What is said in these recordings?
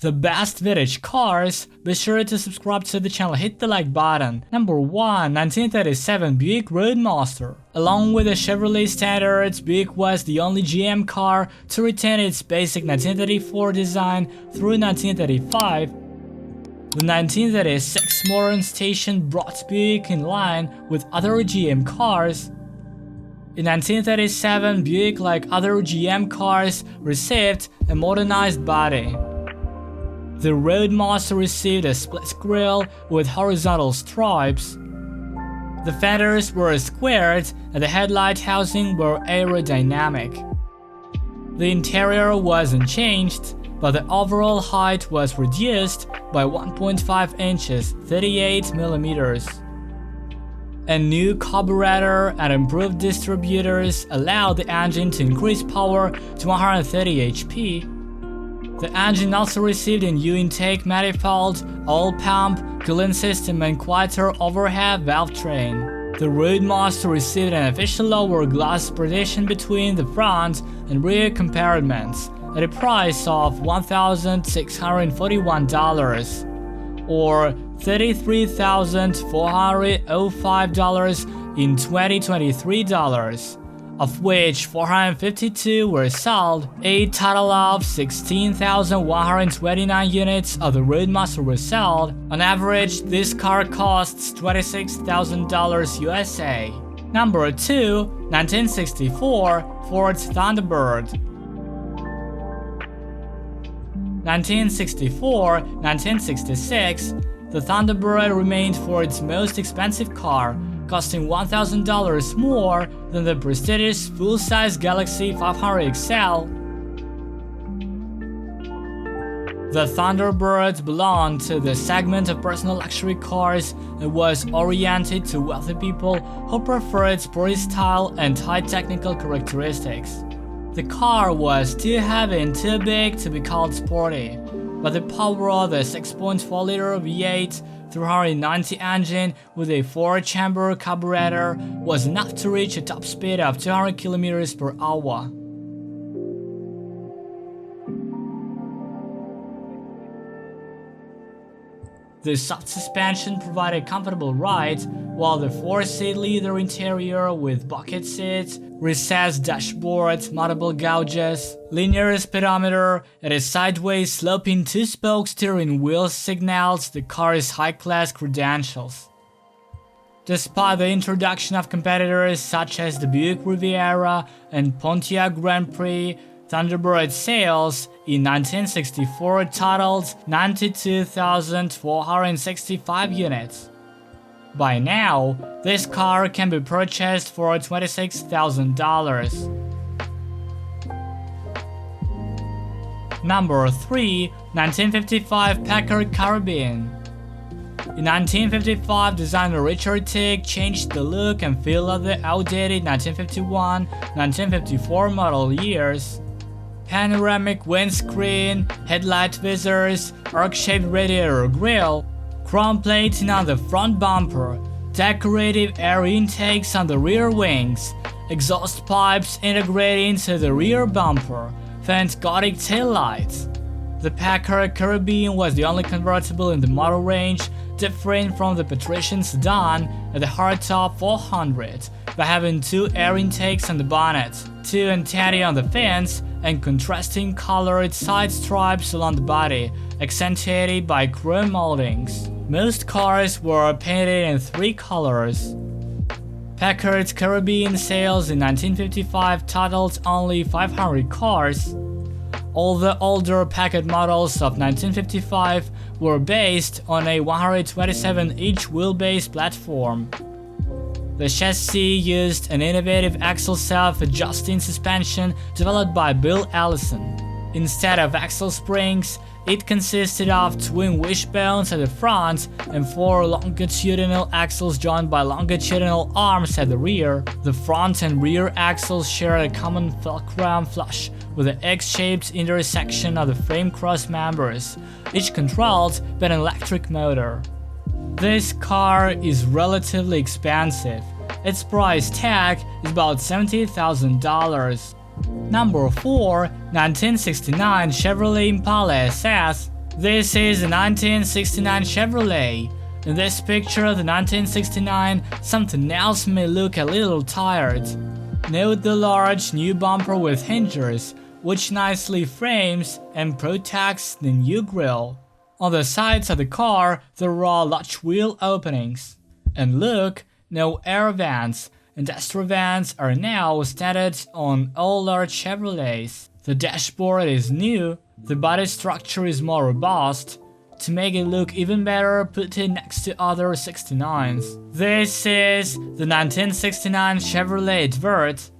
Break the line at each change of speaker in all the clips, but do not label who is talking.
The best vintage cars, be sure to subscribe to the channel, hit the like button. Number 1. 1937 Buick Roadmaster. Along with the Chevrolet standards, Buick was the only GM car to retain its basic 1934 design through 1935. The 1936 modern station brought Buick in line with other GM cars. In 1937, Buick, like other GM cars, received a modernized body. The Roadmaster received a split grille with horizontal stripes. The fenders were squared and the headlight housing were aerodynamic. The interior was unchanged, but the overall height was reduced by 1.5 inches, 38 millimeters. A new carburetor and improved distributors allowed the engine to increase power to 130 HP. The engine also received a new intake manifold, oil pump, coolant system, and quieter overhead valve train. The Roadmaster received an official lower glass partition between the front and rear compartments at a price of $1,641 or $33,405 in 2023 dollars, of which 452 were sold. A total of 16,129 units of the Roadmaster were sold. On average, this car costs $26,000 USA. Number 2. 1964 Ford Thunderbird. 1964-1966, the Thunderbird remained Ford's most expensive car, costing $1,000 more than the prestigious full-size Galaxy 500 XL. The Thunderbird belonged to the segment of personal luxury cars and was oriented to wealthy people who preferred sporty style and high technical characteristics. The car was too heavy and too big to be called sporty, but the power of the 6.4-liter V8 390 engine with a 4-chamber carburetor was enough to reach a top speed of 200 km per hour. The soft suspension provided comfortable ride, while the 4-seat leather interior with bucket seats, recessed dashboard, mountable gauges, linear speedometer, and a sideways sloping 2-spoke steering wheel signals the car's high-class credentials. Despite the introduction of competitors such as the Buick Riviera and Pontiac Grand Prix, Thunderbird sales in 1964 totaled 92,465 units. By now, this car can be purchased for $26,000. Number 3. 1955 Packard Caribbean. In 1955, designer Richard Tick changed the look and feel of the outdated 1951-1954 model years. Panoramic windscreen, headlight visors, arc-shaped radiator grille, chrome plating on the front bumper, decorative air intakes on the rear wings, exhaust pipes integrated into the rear bumper, faint Gothic taillights. The Packard Caribbean was the only convertible in the model range, differing from the patrician sedan at the hardtop 400 by having 2 air intakes on the bonnet, 2 antennae on the fins, and contrasting colored side stripes along the body, accentuated by chrome moldings. Most cars were painted in 3 colors. Packard Caribbean sales in 1955 totaled only 500 cars. All the older Packard models of 1955 were based on a 127-inch wheelbase platform. The chassis used an innovative axle self-adjusting suspension developed by Bill Allison. Instead of axle springs, it consisted of twin wishbones at the front and 4 longitudinal axles joined by longitudinal arms at the rear. The front and rear axles share a common fulcrum flush with an X-shaped intersection of the frame cross members, each controlled by an electric motor. This car is relatively expensive. Its price tag is about $70,000. Number 4. 1969 Chevrolet Impala SS. This is a 1969 Chevrolet. In this picture of the 1969, something else may look a little tired. Note the large new bumper with hingers, which nicely frames and protects the new grille. On the sides of the car, there are large wheel openings. And look, no air vents. Industrial vents are now standard on all large Chevrolets. The dashboard is new, the body structure is more robust. To make it look even better, put it next to other 69s. This is the 1969 Chevrolet Advert.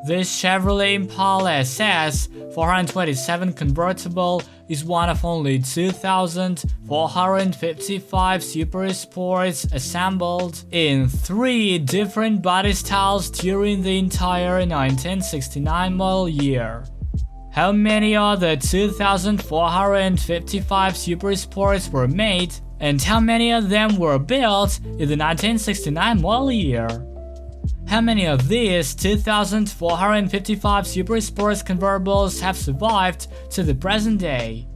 This Chevrolet Impala SS 427 convertible is one of only 2,455 Super Sports assembled in 3 different body styles during the entire 1969 model year. How many of the 2,455 Super Sports were made, and how many of them were built in the 1969 model year? How many of these 2,455 Super Sports convertibles have survived to the present day?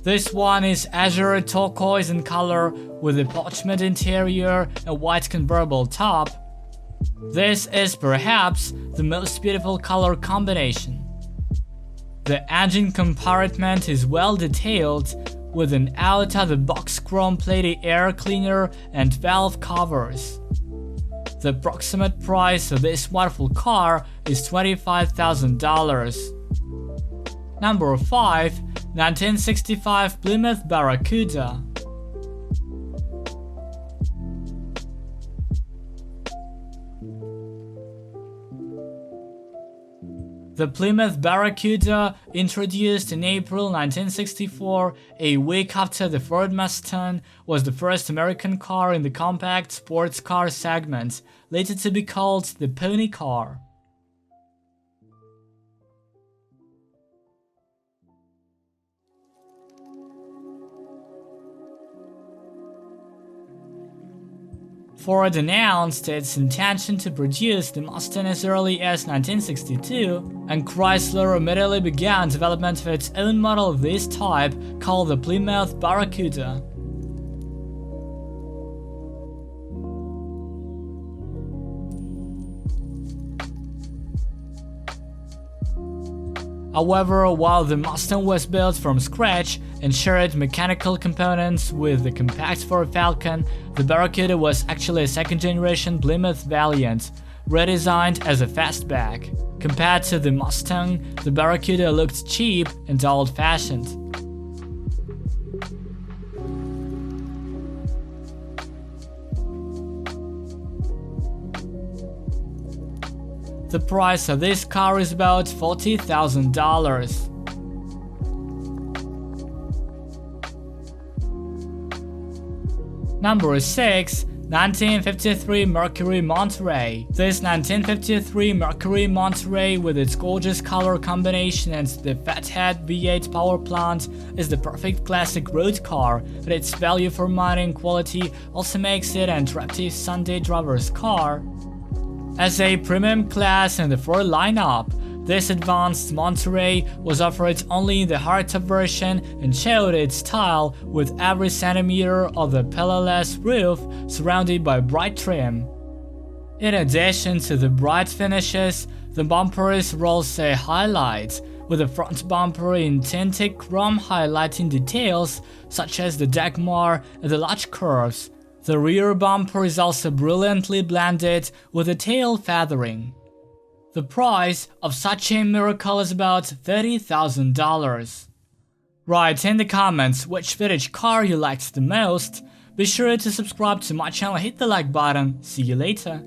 This one is azure turquoise in color with a parchment interior and white convertible top. This is perhaps the most beautiful color combination. The engine compartment is well detailed with an out-of-the-box chrome-plated air cleaner and valve covers. The approximate price of this wonderful car is $25,000. Number 5. 1965 Plymouth Barracuda. The Plymouth Barracuda, introduced in April 1964, a week after the Ford Mustang, was the first American car in the compact sports car segment, later to be called the pony car. Ford announced its intention to produce the Mustang as early as 1962, and Chrysler immediately began development of its own model of this type called the Plymouth Barracuda. However, while the Mustang was built from scratch and shared mechanical components with the compact Ford Falcon, the Barracuda was actually a second-generation Plymouth variant, redesigned as a fastback. Compared to the Mustang, the Barracuda looked cheap and old-fashioned. The price of this car is about $40,000. Number 6. 1953 Mercury Monteray. This 1953 Mercury Monteray, with its gorgeous color combination and the fathead V8 power plant, is the perfect classic road car, but its value for money and quality also makes it an attractive Sunday driver's car. As a premium class in the Ford lineup, this advanced Monterey was offered only in the hardtop version and showed its style with every centimeter of the pillarless roof surrounded by bright trim. In addition to the bright finishes, the bumpers were also a highlight, with the front bumper in tinted chrome highlighting details such as the dagmar and the latch curves. The rear bumper is also brilliantly blended with the tail feathering. The price of such a miracle is about $30,000. Write in the comments which vintage car you liked the most. Be sure to subscribe to my channel and hit the like button. See you later.